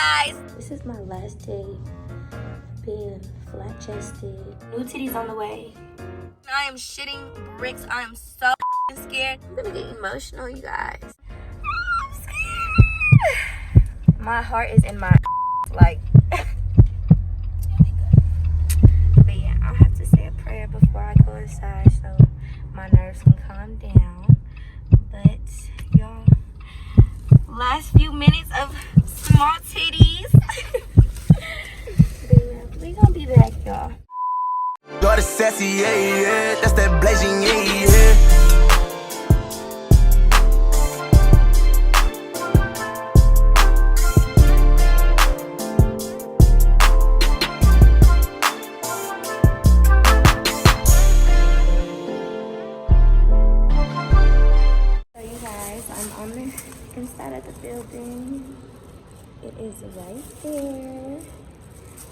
guys. This is my last day being flat-chested. New titties on the way. I am shitting bricks. I am so scared. I'm gonna get emotional, you guys. I'm scared. My heart is in my like. But yeah, I'll have to say a prayer before I go inside so my nerves can calm down. But y'all, Last few minutes of small titties. but yeah, we gonna be back, y'all. You're the sassy, yeah, yeah. That's that blazing, yeah, yeah. So you guys, I'm on the inside of the building. It is right there.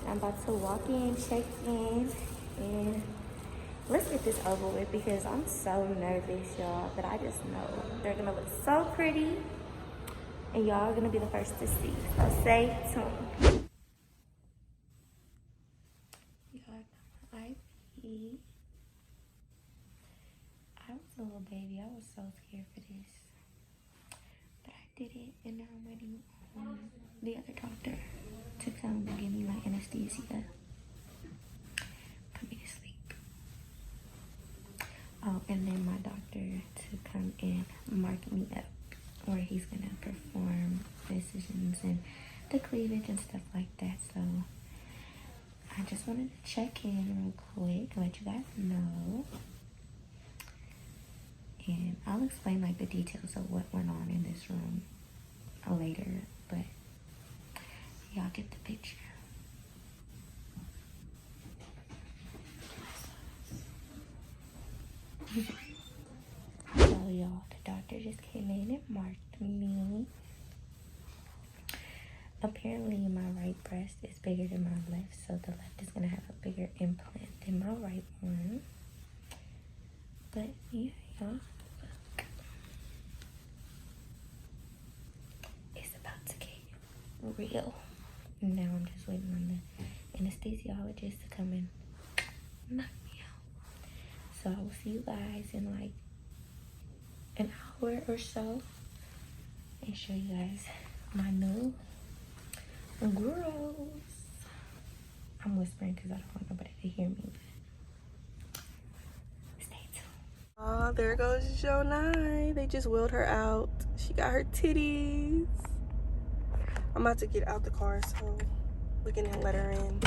I'm about to walk in, check in, and let's get this over with because I'm so nervous, y'all. But I just know they're gonna look so pretty, and y'all are gonna be the first to see. So stay tuned. Y'all, I was a little baby. I was so scared for this, but I did it, and now I'm waiting on the other doctor to come and give me my anesthesia. Put me to sleep. Oh, and then my doctor to come and mark me up where he's gonna perform incisions and the cleavage and stuff like that. So I just wanted to check in real quick, let you guys know. And I'll explain like the details of what went on in this room later, but y'all get the picture. So y'all, the doctor just came in and marked me. Apparently my right breast is bigger than my left, so the left is gonna have a bigger implant than my right one. But yeah, y'all, look. It's about to get real. Now I'm just waiting on the anesthesiologist to come and knock me out. So I will see you guys in like an hour or so and show you guys my new girls. I'm whispering because I don't want nobody to hear me, but stay tuned. Oh, there goes Jonai. They just wheeled her out. She got her titties. I'm about to get out the car so we can let her in.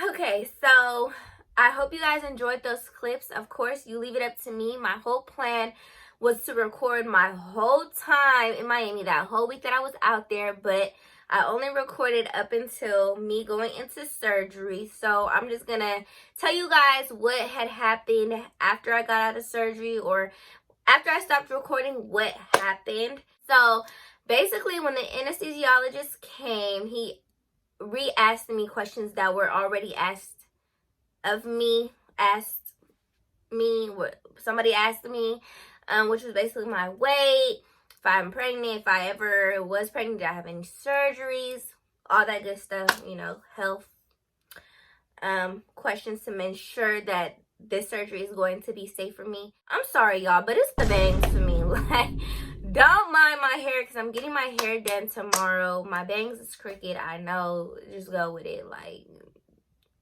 Okay, so I hope you guys enjoyed those clips. Of course, you leave it up to me. My whole plan was to record my whole time in Miami, that whole week that I was out there, but I only recorded up until me going into surgery. So I'm just gonna tell you guys what had happened after I got out of surgery, or after I stopped recording, what happened. So basically, when the anesthesiologist came, he re-asked me questions that were already asked of me, what somebody asked me, which was basically my weight, if I'm pregnant, if I ever was pregnant, did I have any surgeries, all that good stuff, you know, health questions to make sure that this surgery is going to be safe for me. I'm sorry, y'all, but it's the bangs for me. Like, don't mind my hair because I'm getting my hair done tomorrow. My bangs is crooked, I know. Just go with it. Like,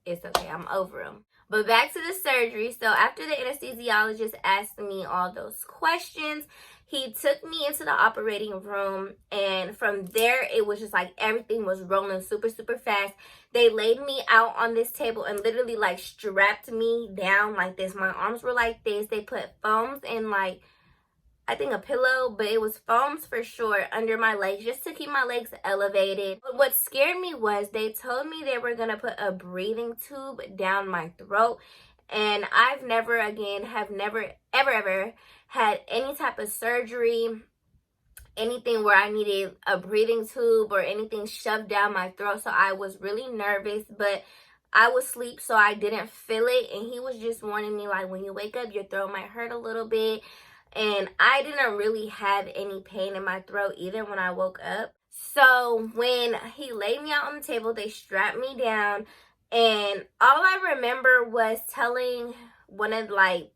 it's okay. I'm over them. But back to the surgery. So after the anesthesiologist asked me all those questions, he took me into the operating room, and from there it was just like everything was rolling super, super fast. They laid me out on this table and literally like strapped me down like this. My arms were like this. They put foams in, like, I think a pillow, but it was foams for sure under my legs just to keep my legs elevated. But what scared me was they told me they were going to put a breathing tube down my throat. And I've never, ever had any type of surgery, anything where I needed a breathing tube or anything shoved down my throat. So I was really nervous, but I was asleep, so I didn't feel it. And he was just warning me, like, when you wake up, your throat might hurt a little bit. And I didn't really have any pain in my throat either when I woke up. So when he laid me out on the table, they strapped me down, and all I remember was telling one of like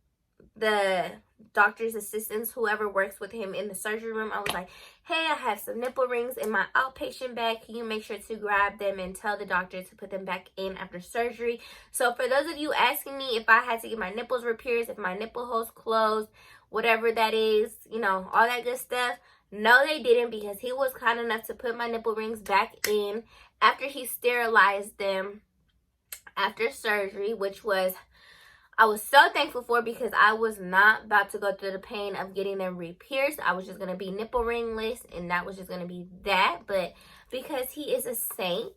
the doctor's assistants, whoever works with him in the surgery room, I was like, hey, I have some nipple rings in my outpatient bag. Can you make sure to grab them and tell the doctor to put them back in after surgery? So for those of you asking me if I had to get my nipples repaired, if my nipple holes closed, whatever that is, you know, all that good stuff, no, they didn't, because he was kind enough to put my nipple rings back in after he sterilized them after surgery, which was, I was so thankful for, because I was not about to go through the pain of getting them re-pierced. I was just going to be nipple ringless, and that was just going to be that. But because he is a saint,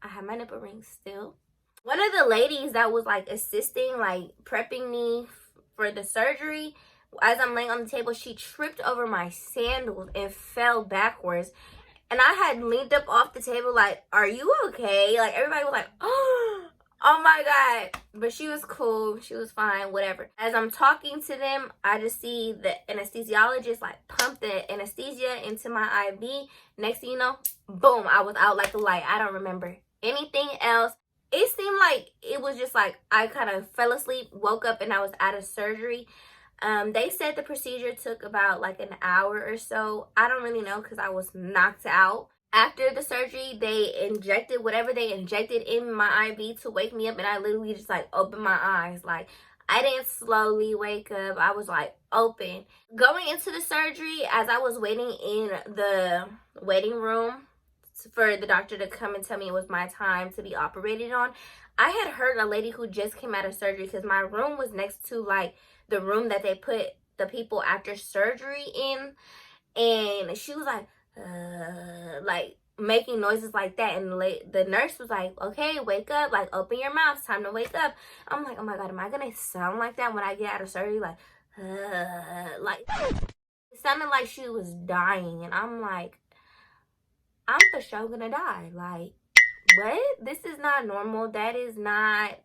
I have my nipple rings still. One of the ladies that was like assisting, like prepping me for the surgery, as I'm laying on the table, she tripped over my sandals and fell backwards. And I had leaned up off the table like, are you okay? Like, everybody was like, oh my God. But she was cool. She was fine, whatever. As I'm talking to them, I just see the anesthesiologist like pump the anesthesia into my IV. Next thing you know, boom, I was out like a light. I don't remember anything else. It seemed like it was just like I kind of fell asleep, woke up, and I was out of surgery. They said the procedure took about like an hour or so. I don't really know, because I was knocked out. After the surgery, they injected whatever they injected in my IV to wake me up, and I literally just like opened my eyes. Like, I didn't slowly wake up. I was like open. Going into the surgery, as I was waiting in the waiting room for the doctor to come and tell me it was my time to be operated on, I had heard a lady who just came out of surgery, because my room was next to like the room that they put the people after surgery in, and she was like making noises like that, and the nurse was like, okay, wake up, like open your mouth, it's time to wake up. I'm like, oh my God, am I gonna sound like that when I get out of surgery? Like it sounded like she was dying, and I'm like, I'm for sure gonna die. Like, what? This is not normal. That is not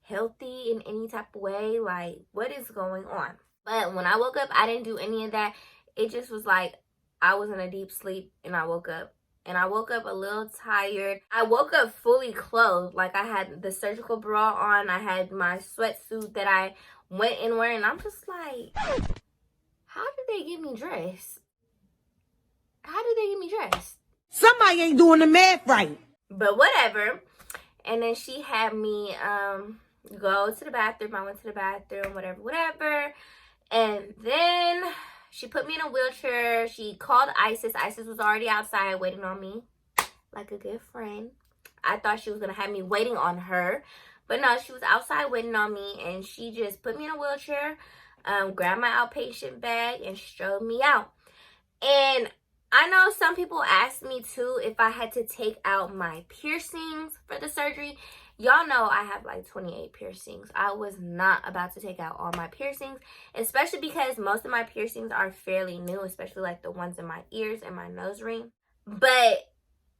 healthy in any type of way. Like, what is going on? But when I woke up, I didn't do any of that. It just was like I was in a deep sleep, and I woke up. And I woke up a little tired. I woke up fully clothed. Like, I had the surgical bra on. I had my sweatsuit that I went in wearing. I'm just like, how did they get me dressed? How did they get me dressed? Somebody ain't doing the math right. But whatever. And then she had me go to the bathroom. I went to the bathroom, whatever. And then she put me in a wheelchair. She called Isis. Isis was already outside waiting on me like a good friend. I thought she was going to have me waiting on her. But no, she was outside waiting on me. And she just put me in a wheelchair, grabbed my outpatient bag, and strode me out. And I know some people asked me too if I had to take out my piercings for the surgery. Y'all know I have like 28 piercings. I was not about to take out all my piercings, especially because most of my piercings are fairly new, especially like the ones in my ears and my nose ring. But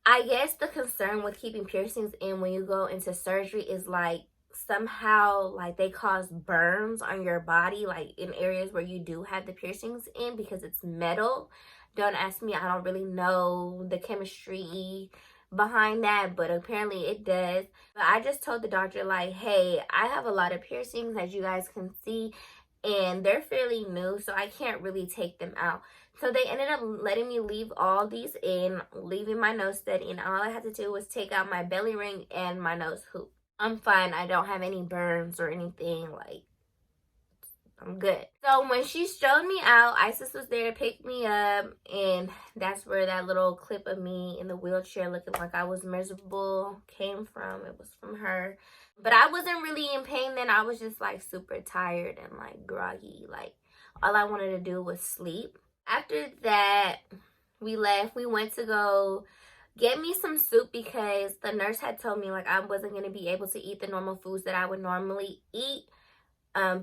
I guess the concern with keeping piercings in when you go into surgery is like somehow like they cause burns on your body, like in areas where you do have the piercings in, because it's metal. Don't ask me, I don't really know the chemistry behind that, but apparently it does. But I just told the doctor like, hey, I have a lot of piercings, as you guys can see, and they're fairly new, so I can't really take them out. So they ended up letting me leave all these in, leaving my nose stud in. All I had to do was take out my belly ring and my nose hoop. I'm fine. I don't have any burns or anything. Like, I'm good. So when she showed me out, Isis was there to pick me up, and that's where that little clip of me in the wheelchair looking like I was miserable came from. It was from her. But I wasn't really in pain then. I was just like super tired and like groggy. Like, all I wanted to do was sleep. After that, we left. We went to go get me some soup, because the nurse had told me like I wasn't going to be able to eat the normal foods that I would normally eat.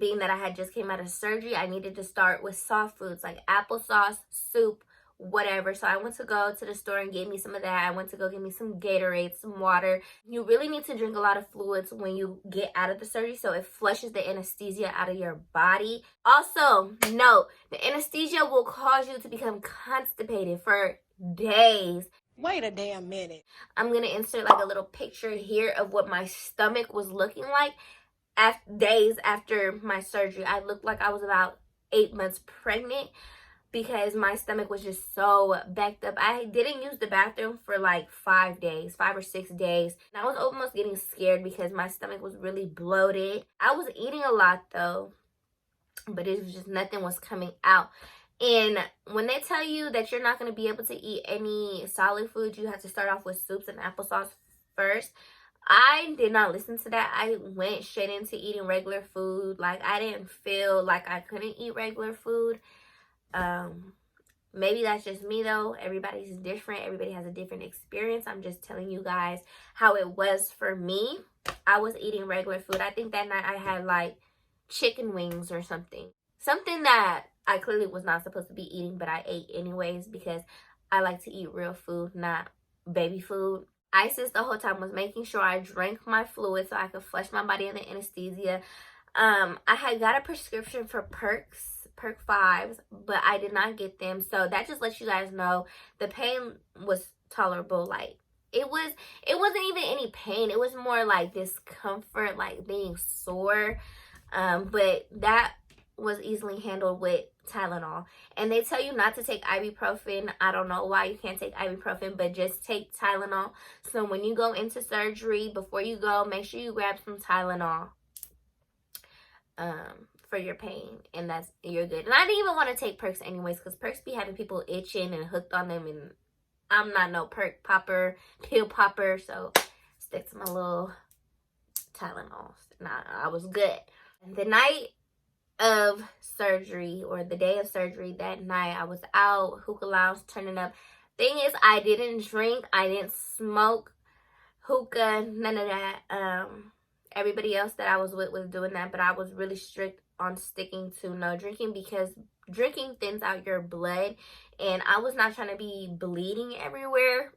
Being that I had just came out of surgery, I needed to start with soft foods like applesauce, soup, whatever. So I went to go to the store and get me some of that. I went to go get me some Gatorade, some water. You really need to drink a lot of fluids when you get out of the surgery, so it flushes the anesthesia out of your body. Also, note, the anesthesia will cause you to become constipated for days. Wait a damn minute. I'm gonna insert like a little picture here of what my stomach was looking like days after my surgery. I looked like I was about 8 months pregnant because my stomach was just so backed up. I didn't use the bathroom for like 5 days, 5 or 6 days. And I was almost getting scared because my stomach was really bloated. I was eating a lot though, but it was just nothing was coming out. And when they tell you that you're not going to be able to eat any solid food, you have to start off with soups and applesauce first. I did not listen to that. I went straight into eating regular food. Like, I didn't feel like I couldn't eat regular food. Maybe that's just me though. Everybody's different. Everybody has a different experience. I'm just telling you guys how it was for me. I was eating regular food. I think that night I had like chicken wings or something. Something that I clearly was not supposed to be eating, but I ate anyways because I like to eat real food, not baby food. Isis the whole time was making sure I drank my fluid so I could flush my body under anesthesia. I had got a prescription for Perk 5s, but I did not get them. So that just lets you guys know the pain was tolerable. Like, it wasn't even any pain. It was more like discomfort, like being sore. But that was easily handled with Tylenol. And they tell you not to take ibuprofen. I don't know why you can't take ibuprofen, but just take Tylenol. So when you go into surgery, before you go, make sure you grab some Tylenol for your pain, and you're good. And I didn't even want to take Perks anyways, because Perks be having people itching and hooked on them, and I'm not no perk popper, pill popper, so stick to my little Tylenol. Nah, I was good. The night of surgery, or the day of surgery, that night I was out, hookah lounge, turning up. Thing is, I didn't drink, I didn't smoke hookah, none of that. Everybody else that I was with was doing that, but I was really strict on sticking to no drinking, because drinking thins out your blood, and I was not trying to be bleeding everywhere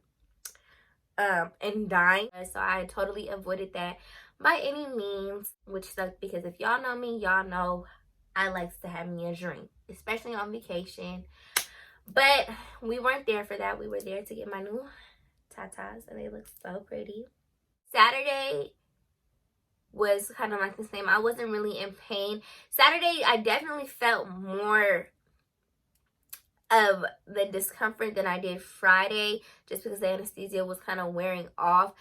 and dying. So I totally avoided that by any means, which sucked, because if y'all know me, y'all know I likes to have me a drink, especially on vacation. But we weren't there for that. We were there to get my new tatas, and they look so pretty. Saturday was kind of like the same. I wasn't really in pain. Saturday, I definitely felt more of the discomfort than I did Friday, just because the anesthesia was kind of wearing off.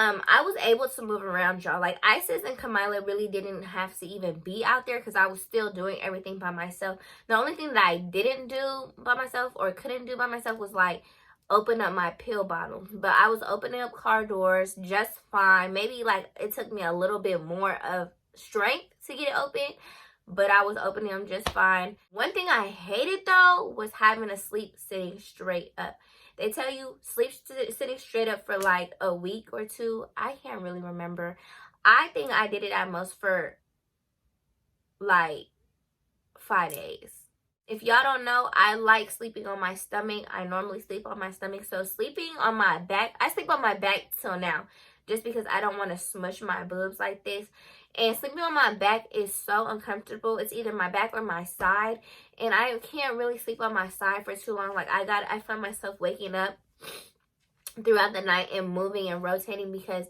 I was able to move around, y'all. Like, Isis and Kamila really didn't have to even be out there, because I was still doing everything by myself. The only thing that I didn't do by myself, or couldn't do by myself, was like open up my pill bottle. But I was opening up car doors just fine. Maybe like it took me a little bit more of strength to get it open, but I was opening them just fine. One thing I hated though was having to sleep sitting straight up. They tell you sleep sitting straight up for like a week or two. I can't really remember. I think I did it at most for like 5 days. If y'all don't know, I like sleeping on my stomach. I normally sleep on my stomach. So sleeping on my back, I sleep on my back till now, just because I don't want to smush my boobs like this. And sleeping on my back is so uncomfortable. It's either my back or my side, and I can't really sleep on my side for too long. Like, I find myself waking up throughout the night and moving and rotating, because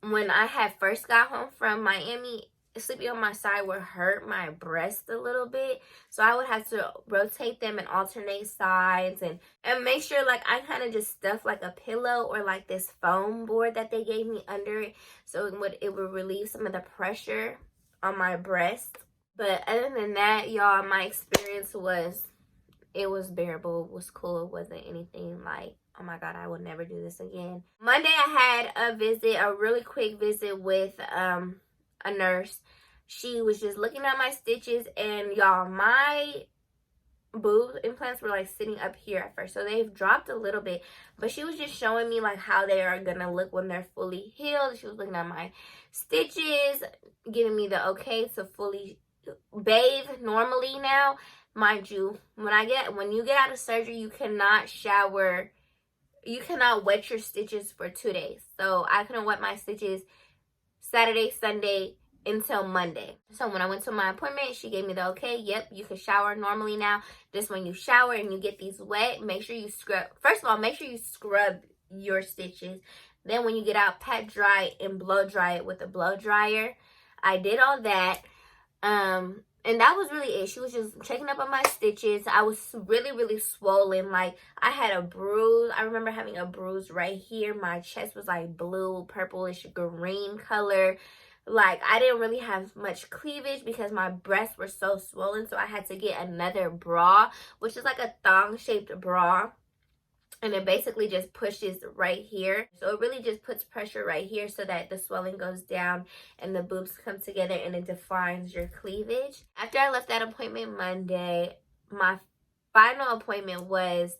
when I had first got home from Miami, sleeping on my side would hurt my breast a little bit, so I would have to rotate them and alternate sides, and make sure like I kind of just stuff like a pillow or like this foam board that they gave me under it, so it would relieve some of the pressure on my breast. But other than that, y'all, my experience was, it was bearable, it was cool. It wasn't anything like, oh my god, I will never do this again. Monday I had a really quick visit with a nurse. She was just looking at my stitches, and y'all, my boob implants were like sitting up here at first, so they've dropped a little bit, but she was just showing me like how they are gonna look when they're fully healed. She was looking at my stitches, giving me the okay to fully bathe normally now. Mind you, when you get out of surgery, you cannot shower, you cannot wet your stitches for 2 days. So I couldn't wet my stitches Saturday, Sunday, until Monday. So when I went to my appointment, she gave me the okay. Yep, you can shower normally now. Just when you shower and you get these wet, make sure you scrub. First of all, make sure you scrub your stitches. Then when you get out, pat dry and blow dry it with a blow dryer. I did all that. And that was really it. She was just checking up on my stitches. I was really, really swollen. Like, I had a bruise. I remember having a bruise right here. My chest was like blue, purplish, green color. Like, I didn't really have much cleavage because my breasts were so swollen. So I had to get another bra, which is like a thong-shaped bra. And it basically just pushes right here. So it really just puts pressure right here so that the swelling goes down and the boobs come together and it defines your cleavage. After I left that appointment Monday, my final appointment was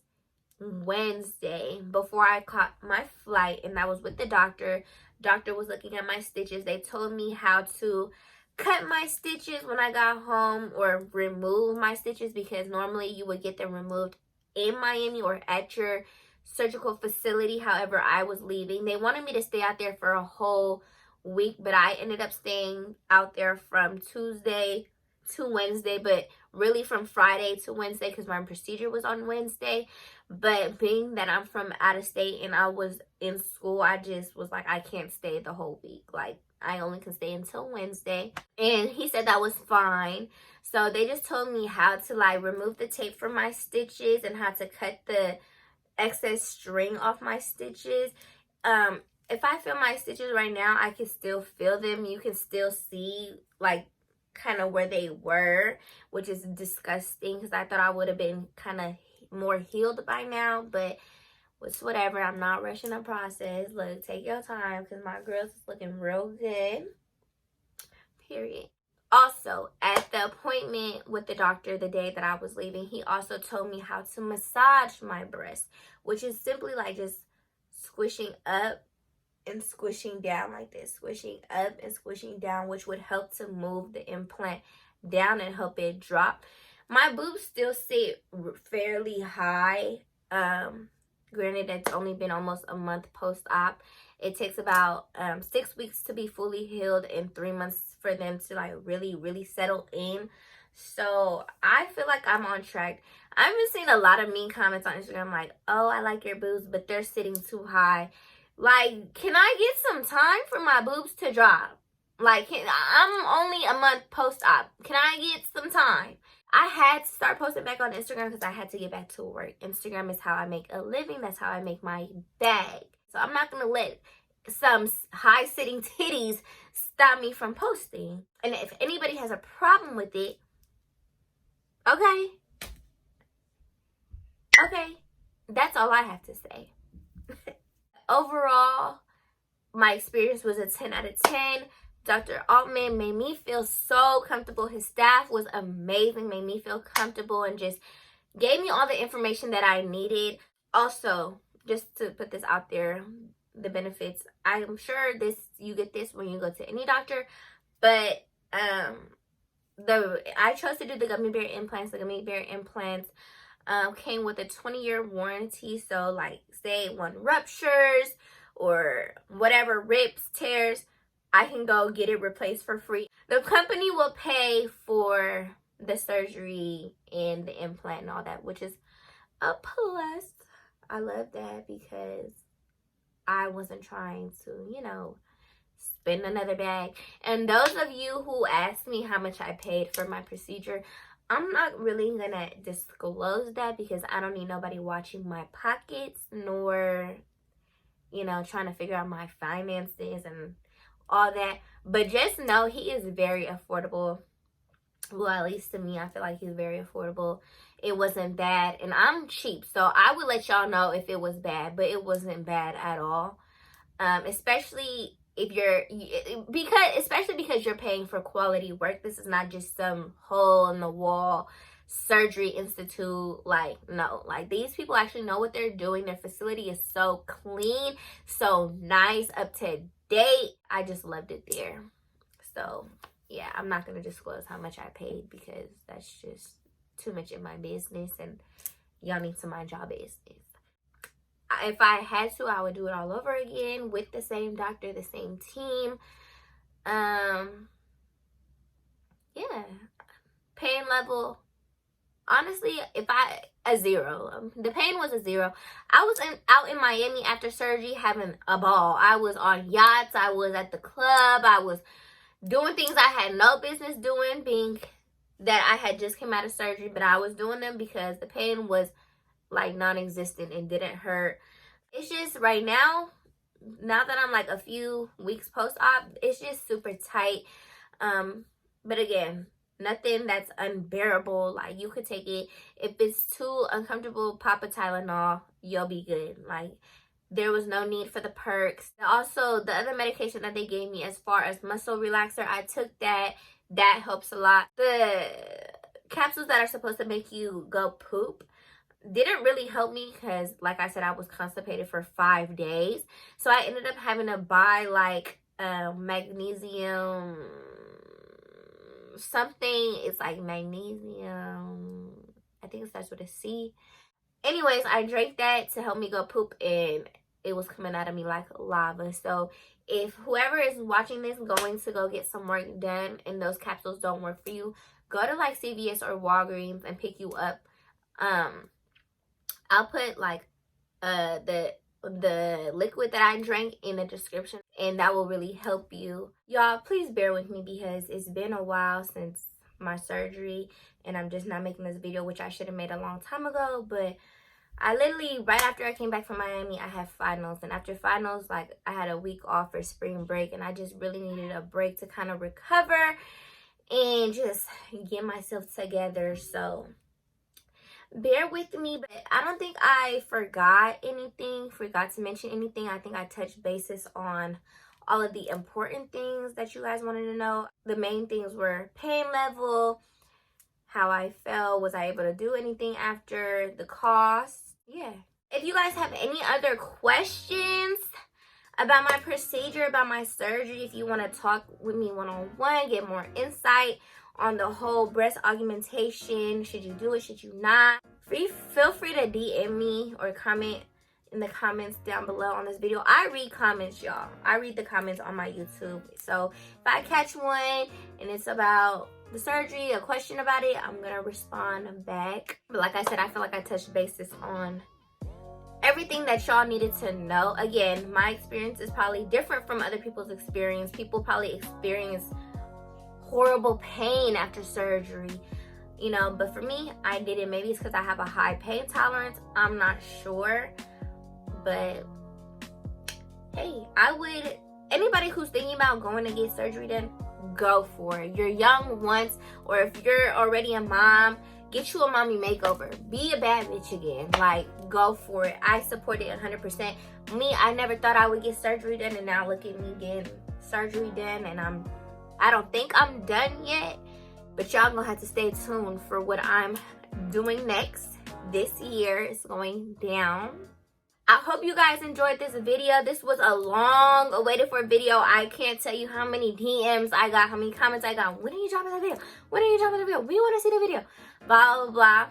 Wednesday before I caught my flight, and I was with the doctor. Doctor was looking at my stitches. They told me how to cut my stitches when I got home or remove my stitches, because normally you would get them removed in Miami or at your surgical facility. However, I was leaving. They wanted me to stay out there for a whole week, but I ended up staying out there from Tuesday to Wednesday, but really from Friday to Wednesday because my procedure was on Wednesday. But being that I'm from out of state and I was in school, I just was like, I can't stay the whole week. Like, I only can stay until Wednesday. And he said that was fine. So they just told me how to like remove the tape from my stitches and how to cut the excess string off my stitches. If I feel my stitches right now, I can still feel them. You can still see like kind of where they were, which is disgusting because I thought I would have been kind of more healed by now, but it's whatever. I'm not rushing the process. Look, take your time because my girl's is looking real good. Period. Also, at the appointment with the doctor the day that I was leaving, he also told me how to massage my breast, which is simply like just squishing up and squishing down like this, squishing up and squishing down, which would help to move the implant down and help it drop. My boobs still sit fairly high. Granted, it's only been almost a month post-op. It takes about 6 weeks to be fully healed and 3 months for them to like really settle in. So I feel like I'm on track. I've been seeing a lot of mean comments on Instagram like, oh, I like your boobs, but they're sitting too high. Like, can I get some time for my boobs to drop? Like, I'm only a month post-op. Can I get some time? I had to start posting back on Instagram because I had to get back to work. Instagram is how I make a living. That's how I make my bag. So I'm not going to let some high-sitting titties stop me from posting. And if anybody has a problem with it, okay. Okay. That's all I have to say. Overall, my experience was a 10 out of 10. Dr. Altman made me feel so comfortable. His staff was amazing, made me feel comfortable, and just gave me all the information that I needed. Also, just to put this out there, the benefits, I'm sure you get this when you go to any doctor, but I chose to do the gummy bear implants. The gummy bear implants came with a 20-year warranty. So like, say one ruptures or whatever, rips, tears, I can go get it replaced for free. The company will pay for the surgery and the implant and all that, which is a plus. I love that because I wasn't trying to, spend another bag. And those of you who asked me how much I paid for my procedure, I'm not really gonna disclose that because I don't need nobody watching my pockets, nor, trying to figure out my finances and all that. But just know he is very affordable. Well, at least to me, I feel like he's very affordable. It wasn't bad, and I'm cheap, so I would let y'all know if it was bad, but it wasn't bad at all. Especially if because you're paying for quality work. This is not just some hole in the wall surgery institute. Like, no, like, these people actually know what they're doing. Their facility is so clean, so nice, up to date. I just loved it there. So yeah, I'm not going to disclose how much I paid because that's just too much in my business, and y'all need to mind y'all business. If I had to, I would do it all over again with the same doctor, the same team. yeah, pain level, honestly, a 0. The pain was a 0. I was out in Miami after surgery having a ball. I was on yachts. I was at the club. I was doing things I had no business doing, being that I had just came out of surgery, but I was doing them because the pain was like non-existent and didn't hurt. It's just right now that I'm like a few weeks post-op, it's just super tight. But again, nothing that's unbearable. Like, you could take it. If it's too uncomfortable, pop a Tylenol, you'll be good. Like, there was no need for the perks. Also, the other medication that they gave me as far as muscle relaxer, I took that. That helps a lot. The capsules that are supposed to make you go poop didn't really help me because, like I said, I was constipated for 5 days. So I ended up having to buy like magnesium something. It's like magnesium, I think it starts with a C. Anyways, I drank that to help me go poop, and it was coming out of me like lava. So if whoever is watching this going to go get some work done and those capsules don't work for you, go to like CVS or Walgreens and pick you up. I'll put like the liquid that I drank in the description, and that will really help you. Y'all, please bear with me because it's been a while since my surgery, and I'm just not making this video, which I should have made a long time ago. But I literally, right after I came back from Miami, I had finals, and after finals, like, I had a week off for spring break, and I just really needed a break to kind of recover and just get myself together. So bear with me, but I don't think I forgot to mention anything. I think I touched bases on all of the important things that you guys wanted to know. The main things were pain level, how I felt, was I able to do anything after, the cost. Yeah. If you guys have any other questions about my procedure, about my surgery, if you want to talk with me one-on-one, get more insight on the whole breast augmentation, should you do it, should you not, feel free to DM me or comment in the comments down below on this video. I read comments, y'all. I read the comments on my YouTube. So if I catch one and it's about the surgery, a question about it, I'm gonna respond back. But like I said, I feel like I touched bases on everything that y'all needed to know. Again, my experience is probably different from other people's experience. People probably experience horrible pain after surgery, you know, but for me, I didn't. Maybe it's because I have a high pain tolerance, I'm not sure. But hey, anybody who's thinking about going to get surgery done, go for it. You're young once, or if you're already a mom, get you a mommy makeover. Be a bad bitch again. Like, go for it. I support it 100%. Me, I never thought I would get surgery done, and now look at me getting surgery done, and I don't think I'm done yet, but y'all gonna have to stay tuned for what I'm doing next. This year is going down. I hope you guys enjoyed this video. This was a long awaited for video. I can't tell you how many DMs I got, how many comments I got. When are you dropping the video? When are you dropping the video? We want to see the video. Blah, blah, blah.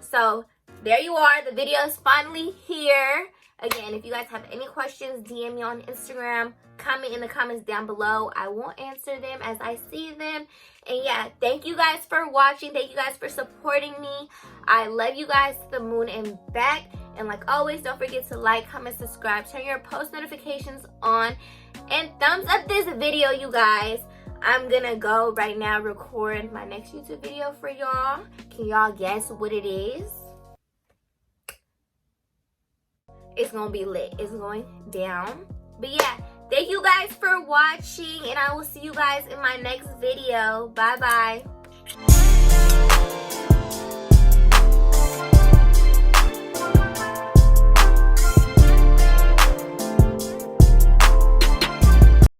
So there you are. The video is finally here. Again, if you guys have any questions, DM me on Instagram. Comment in the comments down below. I will answer them as I see them. And yeah, thank you guys for watching. Thank you guys for supporting me. I love you guys to the moon and back. And like always, don't forget to like, comment, subscribe, turn your post notifications on, and thumbs up this video, you guys. I'm gonna go right now record my next YouTube video for y'all. Can y'all guess what it is? It's gonna be lit. It's going down. But yeah, thank you guys for watching, and I will see you guys in my next video. Bye bye.